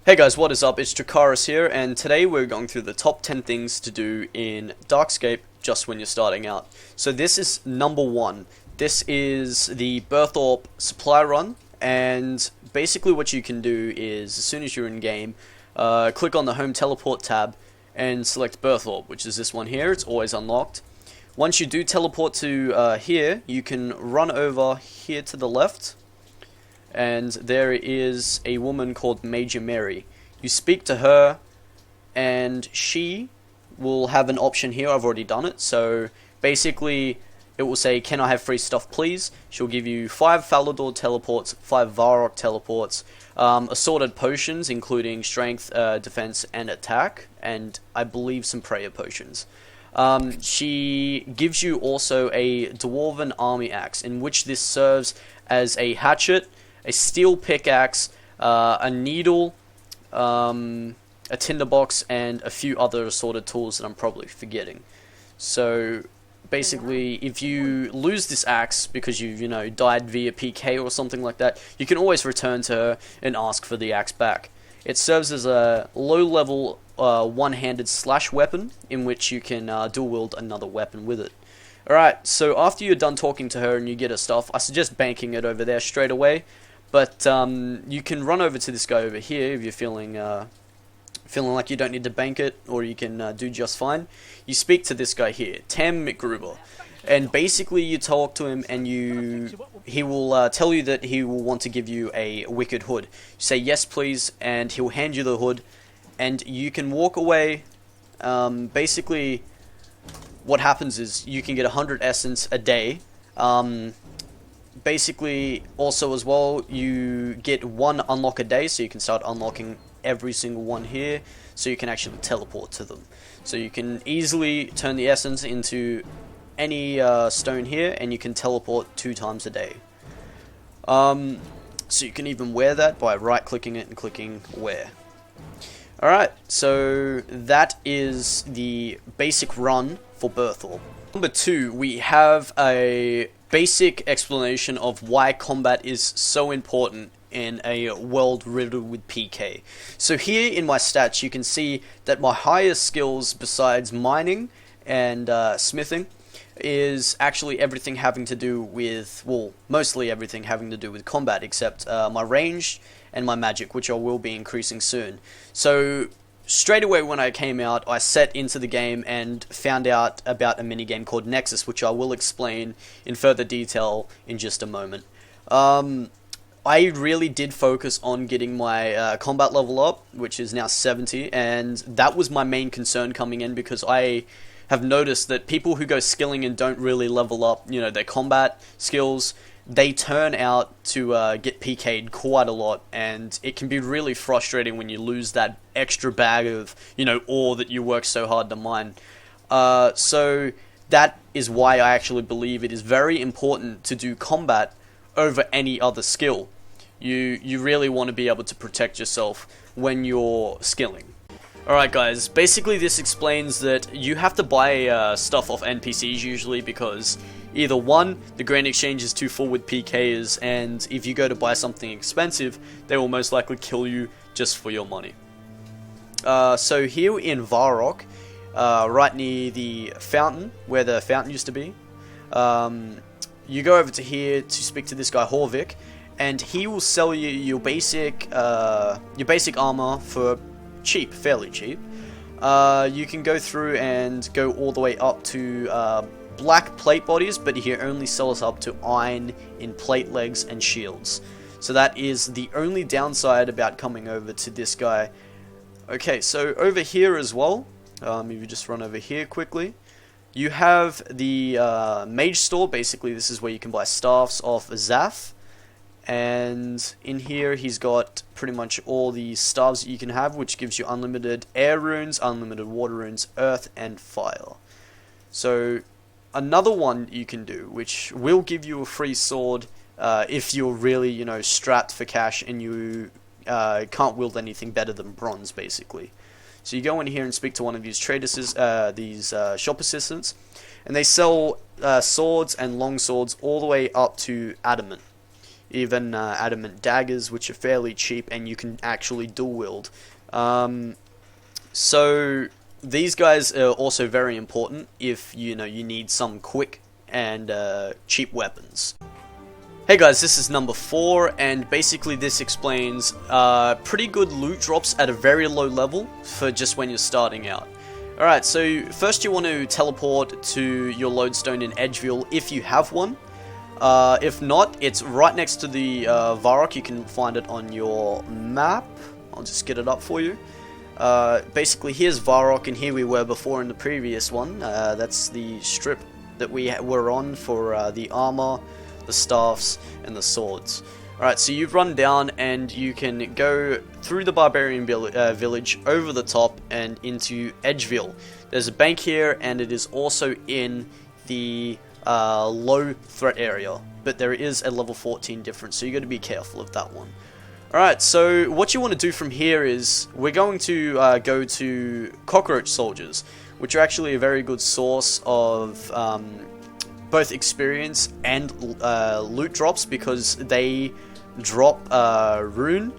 Hey guys, what is up? It's Dracaris here, and today we're going through the top 10 things to do in DarkScape just when you're starting out. So this is number 1. This is the Berthorpe supply run, and basically what you can do is, as soon as you're in game, click on the home teleport tab and select Berthorpe, which is this one here. It's always unlocked. Once you do teleport to here, you can run over here to the left, and there is a woman called Major Mary. You speak to her, and she will have an option here. I've already done it. So basically, it will say, "Can I have free stuff, please?" She'll give you 5 Falador teleports, 5 Varrock teleports, assorted potions, including strength, defense, and attack, and I believe some prayer potions. She gives you also a Dwarven army axe, in which this serves as a hatchet, a steel pickaxe, a needle, a tinderbox, and a few other assorted tools that I'm probably forgetting. So basically, if you lose this axe because you died via PK or something like that, you can always return to her and ask for the axe back. It serves as a low-level one-handed slash weapon in which you can dual wield another weapon with it. Alright, so after you're done talking to her and you get her stuff, I suggest banking it over there straight away. But you can run over to this guy over here if you're feeling like you don't need to bank it, or you can do just fine. You speak to this guy here, Tam McGruber, and basically you talk to him, and he will tell you that he will want to give you a wicked hood. You say yes please, and he'll hand you the hood, and you can walk away. Basically, what happens is you can get 100 essence a day. Basically, also as well, you get 1 unlock a day, so you can start unlocking every single one here, so you can actually teleport to them. So you can easily turn the essence into any stone here, and you can teleport 2 times a day. So you can even wear that by right-clicking it and clicking wear. Alright, so that is the basic run for Berthorpe. Number 2, we have a basic explanation of why combat is so important in a world riddled with PK. So here in my stats you can see that my highest skills besides mining and smithing is actually everything having to do with, well, mostly everything having to do with combat, except my range and my magic, which I will be increasing soon. So straight away when I came out, I set into the game and found out about a minigame called Nexus, which I will explain in further detail in just a moment. I really did focus on getting my combat level up, which is now 70, and that was my main concern coming in, because I have noticed that people who go skilling and don't really level up, their combat skills, they turn out to get PK'd quite a lot, and it can be really frustrating when you lose that extra bag of, ore that you work so hard to mine. So that is why I actually believe it is very important to do combat over any other skill. You really want to be able to protect yourself when you're skilling. Alright guys, basically this explains that you have to buy stuff off NPCs usually, because either 1, the Grand Exchange is too full with PKs, and if you go to buy something expensive, they will most likely kill you just for your money. So here in Varrock, right near the fountain, where the fountain used to be, you go over to here to speak to this guy Horvik, and he will sell you your basic armor for cheap, fairly cheap. You can go through and go all the way up to black plate bodies, but he only sells up to iron in plate legs and shields. So that is the only downside about coming over to this guy. Okay, so over here as well, if you just run over here quickly, you have the mage store. Basically this is where you can buy staffs off Zaf, and in here he's got pretty much all the staffs that you can have, which gives you unlimited air runes, unlimited water runes, earth, and fire. So another one you can do, which will give you a free sword if you're really, strapped for cash and you can't wield anything better than bronze, basically. So you go in here and speak to one of these traders, these shop assistants, and they sell swords and long swords all the way up to adamant. even adamant daggers, which are fairly cheap and you can actually dual wield. So these guys are also very important if you need some quick and cheap weapons. Hey guys, this is number 4, and basically this explains pretty good loot drops at a very low level for just when you're starting out. Alright, so first you want to teleport to your lodestone in Edgeville if you have one. If not, it's right next to the Varrock. You can find it on your map. I'll just get it up for you. Basically, here's Varrock, and here we were before in the previous one. That's the strip that we were on for the armor, the staffs, and the swords. Alright, so you've run down and you can go through the barbarian village, over the top, and into Edgeville. There's a bank here, and it is also in the low threat area, but there is a level 14 difference, so you got to be careful of that one. Alright, so what you want to do from here is, we're going to go to cockroach soldiers, which are actually a very good source of both experience and loot drops, because they drop rune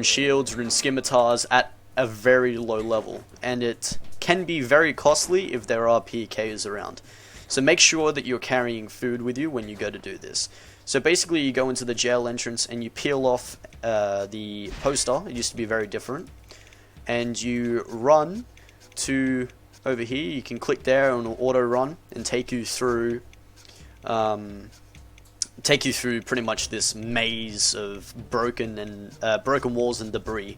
shields, rune scimitars at a very low level, and it can be very costly if there are PKs around. So make sure that you're carrying food with you when you go to do this. So basically you go into the jail entrance and you peel off the poster. It used to be very different, and you run to over here. You can click there and it'll auto run and take you through pretty much this maze of broken walls and debris.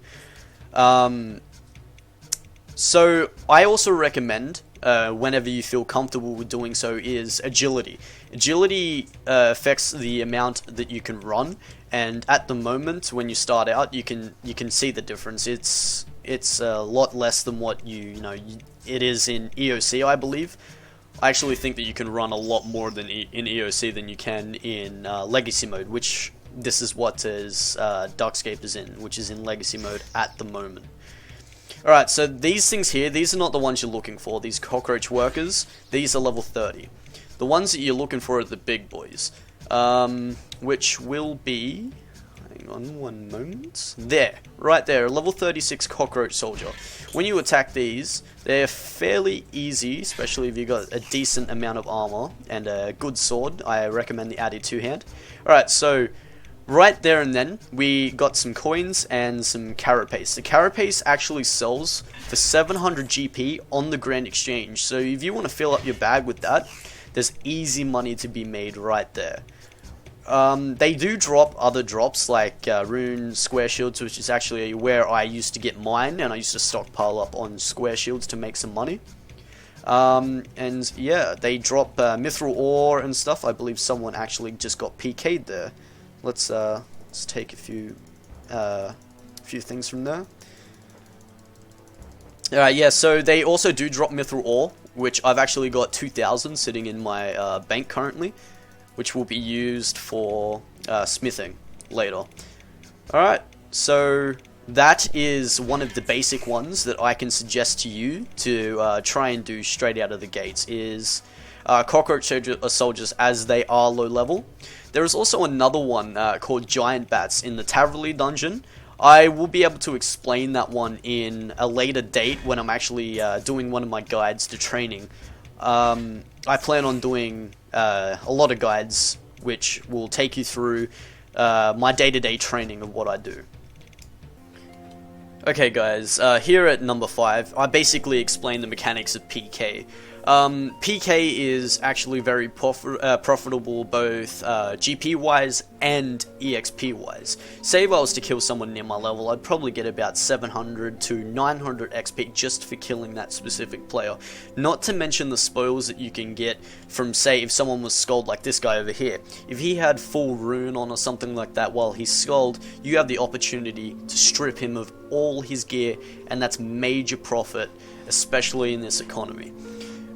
So I also recommend, whenever you feel comfortable with doing so, is agility. Agility affects the amount that you can run, and at the moment when you start out, you can see the difference. It's a lot less than what it is in EOC, I believe. I actually think that you can run a lot more than in EOC than you can in Legacy mode, which this is what DarkScape is in, which is in Legacy mode at the moment. Alright, so these things here, these are not the ones you're looking for. These cockroach workers, these are level 30. The ones that you're looking for are the big boys, which will be... hang on one moment. There, right there, level 36 cockroach soldier. When you attack these, they're fairly easy, especially if you've got a decent amount of armor and a good sword. I recommend the Addy 2-hand. Alright, so right there and then, we got some coins and some carapace. The carapace actually sells for 700 GP on the Grand Exchange, so if you want to fill up your bag with that, there's easy money to be made right there. They do drop other drops like rune square shields, which is actually where I used to get mine, and I used to stockpile up on square shields to make some money. And yeah, they drop mithril ore and stuff. I believe someone actually just got PK'd there. Let's take a few things from there. Alright, yeah, so they also do drop mithril ore, which I've actually got 2,000 sitting in my bank currently, which will be used for smithing later. Alright, so that is one of the basic ones that I can suggest to you to try and do straight out of the gates, is cockroach soldiers, as they are low level. There is also another one called giant bats in the Taverley dungeon. I will be able to explain that one in a later date when I'm actually doing one of my guides to training. I plan on doing a lot of guides which will take you through my day-to-day training of what I do. Okay guys, here at number 5, I basically explain the mechanics of PK. PK is actually very profitable both GP-wise and EXP-wise. Say if I was to kill someone near my level, I'd probably get about 700 to 900 XP just for killing that specific player. Not to mention the spoils that you can get from, say, if someone was skulled like this guy over here. If he had full rune on or something like that while he's skulled, you have the opportunity to strip him of all his gear, and that's major profit, especially in this economy.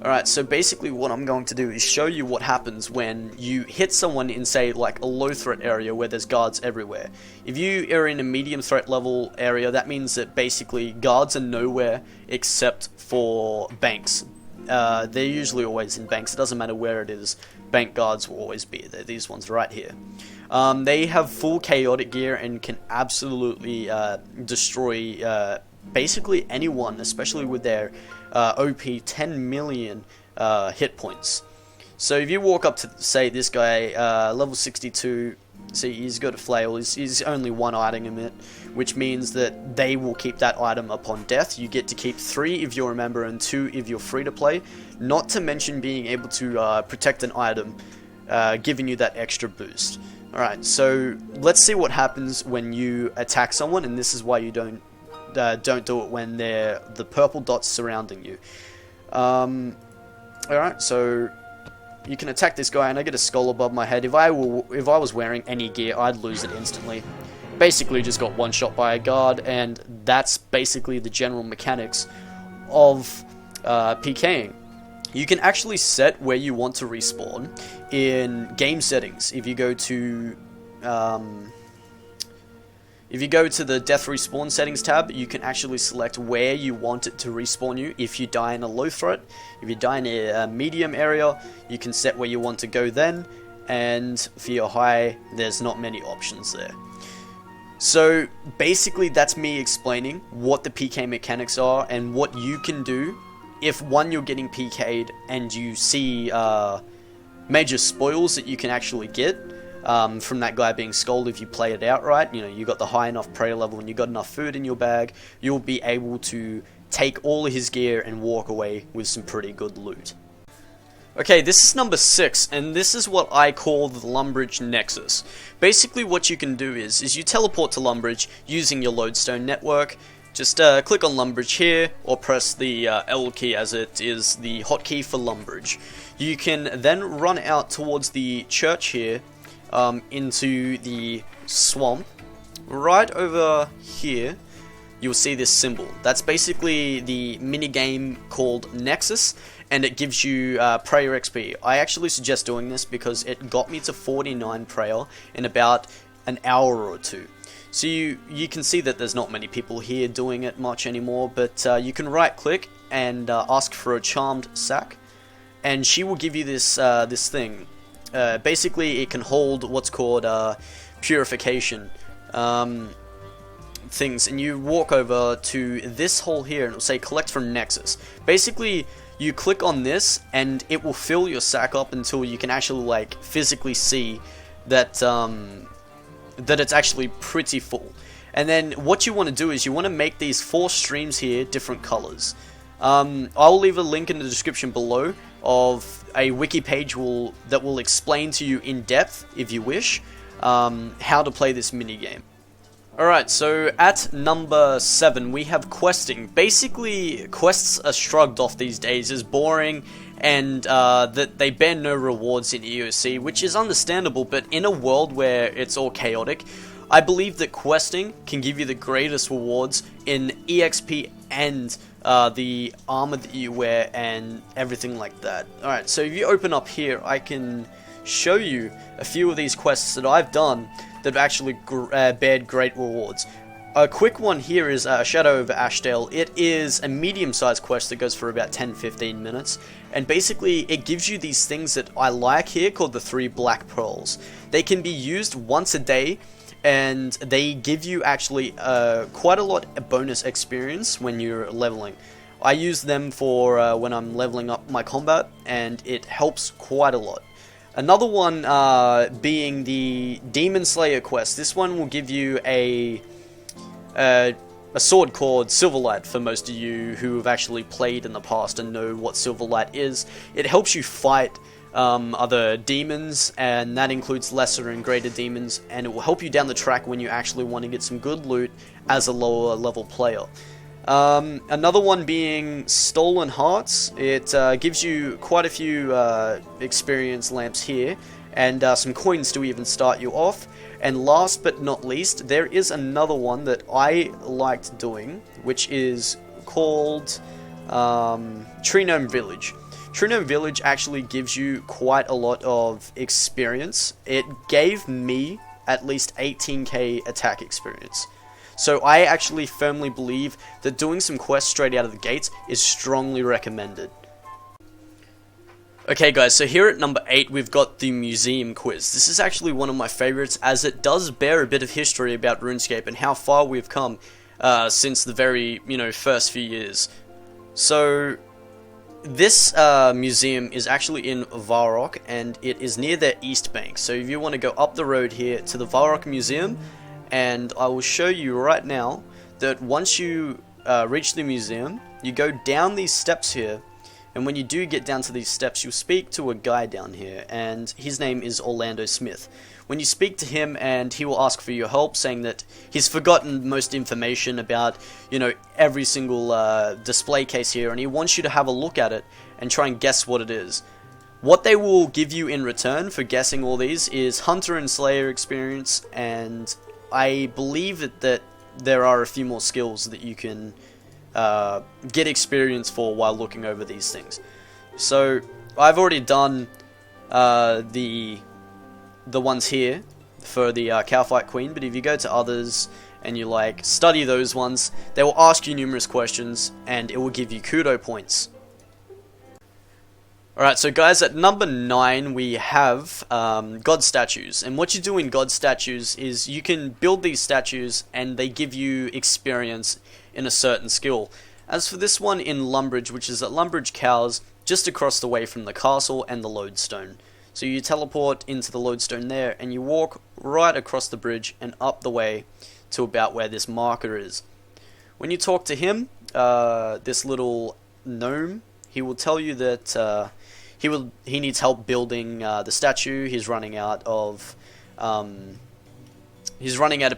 Alright, so basically what I'm going to do is show you what happens when you hit someone in, say, like a low threat area where there's guards everywhere. If you are in a medium threat level area, that means that basically guards are nowhere except for banks. They're usually always in banks. It doesn't matter where it is. Bank guards will always be there. These ones right here. They have full chaotic gear and can absolutely destroy basically anyone, especially with their OP 10 million hit points. So if you walk up to, say, this guy, level 62, see, he's got a flail, he's only one item it, which means that they will keep that item upon death. You get to keep 3 if you're a member and 2 if you're free to play, not to mention being able to protect an item, giving you that extra boost. Alright, so let's see what happens when you attack someone, and this is why you don't do it when they're the purple dots surrounding you. Alright, so you can attack this guy, and I get a skull above my head. If I was wearing any gear, I'd lose it instantly. Basically, just got one shot by a guard, and that's basically the general mechanics of PKing. You can actually set where you want to respawn in game settings. If you go to the death respawn settings tab, you can actually select where you want it to respawn you. If you die in a low threat, if you die in a medium area, you can set where you want to go then, and for your high, there's not many options there. So basically that's me explaining what the PK mechanics are and what you can do if, one, you're getting PK'd and you see major spoils that you can actually get from that guy being skulled. If you play it out right, you know, you got the high enough prayer level and you got enough food in your bag, you'll be able to take all of his gear and walk away with some pretty good loot. Okay, this is number 6, and this is what I call the Lumbridge Nexus. Basically what you can do is you teleport to Lumbridge using your lodestone network. Just click on Lumbridge here, or press the L key, as it is the hotkey for Lumbridge. You can then run out towards the church here, into the swamp. Right over here, you'll see this symbol. That's basically the minigame called Nexus, and it gives you prayer XP. I actually suggest doing this because it got me to 49 prayer in about an hour or 2. So you can see that there's not many people here doing it much anymore, but you can right click and ask for a charmed sack, and she will give you this this thing. Basically it can hold what's called purification things, and you walk over to this hole here and it'll say collect from Nexus. Basically you click on this and it will fill your sack up until you can actually like physically see that that it's actually pretty full. And then what you want to do is you want to make these 4 streams here different colors. I'll leave a link in the description below of a wiki page that will explain to you in depth, if you wish, how to play this minigame. Alright, so at number 7 we have questing. Basically, quests are shrugged off these days as boring, and that they bear no rewards in EOC, which is understandable, but in a world where it's all chaotic, I believe that questing can give you the greatest rewards in EXP and the armor that you wear and everything like that. Alright, so if you open up here, I can show you a few of these quests that I've done that have actually bared great rewards. A quick one here is Shadow over Ashdale. It is a medium-sized quest that goes for about 10-15 minutes, and basically it gives you these things that I like here called the 3 black pearls. They can be used once a day, and they give you actually quite a lot of bonus experience when you're leveling. I use them for when I'm leveling up my combat, and it helps quite a lot. Another one being the Demon Slayer quest. This one will give you a sword called Silverlight. For most of you who have actually played in the past and know what Silverlight is, it helps you fight other demons, and that includes lesser and greater demons, and it will help you down the track when you actually want to get some good loot as a lower level player. Another one being Stolen Hearts. It gives you quite a few experience lamps here, and some coins to even start you off. And last but not least, there is another one that I liked doing, which is called Tree Gnome Village. Tree Gnome Village actually gives you quite a lot of experience. It gave me at least 18k attack experience. So I actually firmly believe that doing some quests straight out of the gates is strongly recommended. Okay guys, so here at number 8 we've got the museum quiz. This is actually one of my favorites as it does bear a bit of history about RuneScape and how far we've come since the very, first few years. So this museum is actually in Varrock and it is near the East Bank. So if you want to go up the road here to the Varrock Museum, and I will show you right now that once you reach the museum, you go down these steps here. And when you do get down to these steps, you'll speak to a guy down here, and his name is Orlando Smith. When you speak to him, and he will ask for your help, saying that he's forgotten most information about, every single display case here, and he wants you to have a look at it and try and guess what it is. What they will give you in return for guessing all these is Hunter and Slayer experience, and I believe that there are a few more skills that you can get experience for while looking over these things. So I've already done the ones here for the Cowfight Queen, but if you go to others and you study those ones, they will ask you numerous questions and it will give you kudo points. Alright, so guys, at number 9 we have God statues, and what you do in God statues is you can build these statues and they give you experience in a certain skill. As for this one in Lumbridge, which is at Lumbridge Cows, just across the way from the castle and the lodestone. So you teleport into the lodestone there and you walk right across the bridge and up the way to about where this marker is. When you talk to him, this little gnome, he will tell you that he needs help building the statue. He's running out of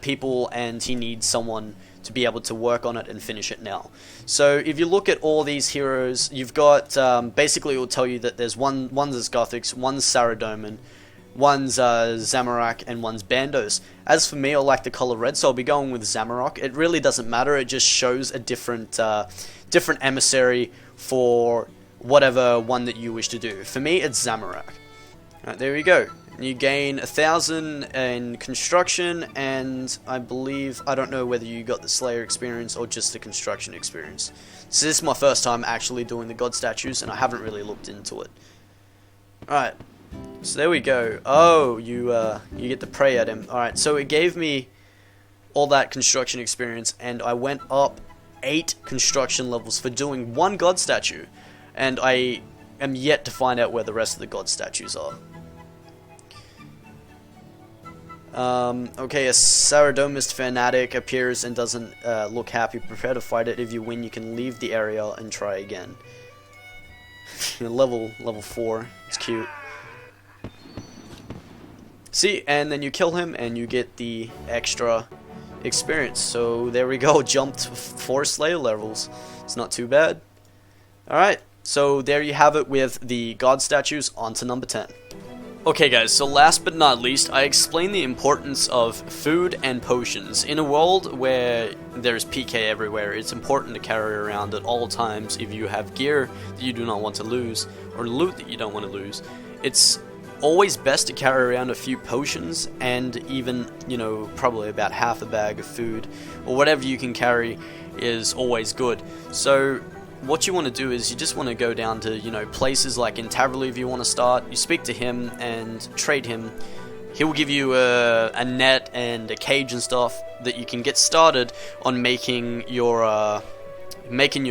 people and he needs someone to be able to work on it and finish it now. So if you look at all these heroes, you've got basically it will tell you that there's one's Gothics, one's Saradomin, one's Zamorak, and one's Bandos. As for me, I like the color red, so I'll be going with Zamorak. It really doesn't matter, it just shows a different emissary for whatever one that you wish to do. For me, it's Zamorak. Alright, there we go. You gain 1,000 in construction, and I don't know whether you got the Slayer experience or just the construction experience. So this is my first time actually doing the God statues, and I haven't really looked into it. Alright, so there we go. Oh, you get to pray at him. Alright, so it gave me all that construction experience, and I went up 8 construction levels for doing one God statue, and I am yet to find out where the rest of the God statues are. Okay, a Saradomist fanatic appears and doesn't look happy. Prepare to fight it. If you win, you can leave the area and try again. level 4. It's cute. See, and then you kill him and you get the extra experience. So there we go. Jumped 4 Slayer levels. It's not too bad. Alright, so there you have it with the God statues. On to number 10. Okay guys, so last but not least, I explained the importance of food and potions. In a world where there's PK everywhere, it's important to carry around at all times if you have gear that you do not want to lose, or loot that you don't want to lose. It's always best to carry around a few potions, and even, probably about half a bag of food, or whatever you can carry is always good. So what you want to do is you just want to go down to, places like in Taverley if you want to start. You speak to him and trade him. He will give you a net and a cage and stuff that you can get started on making your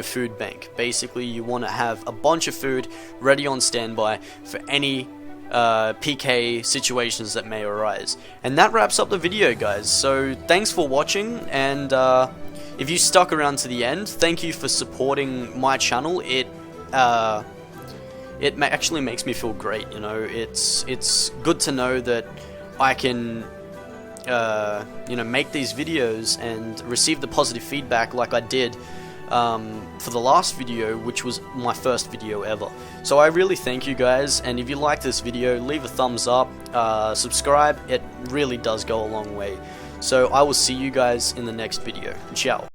food bank. Basically, you want to have a bunch of food ready on standby for any PK situations that may arise. And that wraps up the video, guys. So thanks for watching, and if you stuck around to the end, thank you for supporting my channel. It actually makes me feel great. It's good to know that I can make these videos and receive the positive feedback like I did for the last video, which was my first video ever. So I really thank you guys, and if you like this video, leave a thumbs up, subscribe. It really does go a long way. So I will see you guys in the next video. Ciao.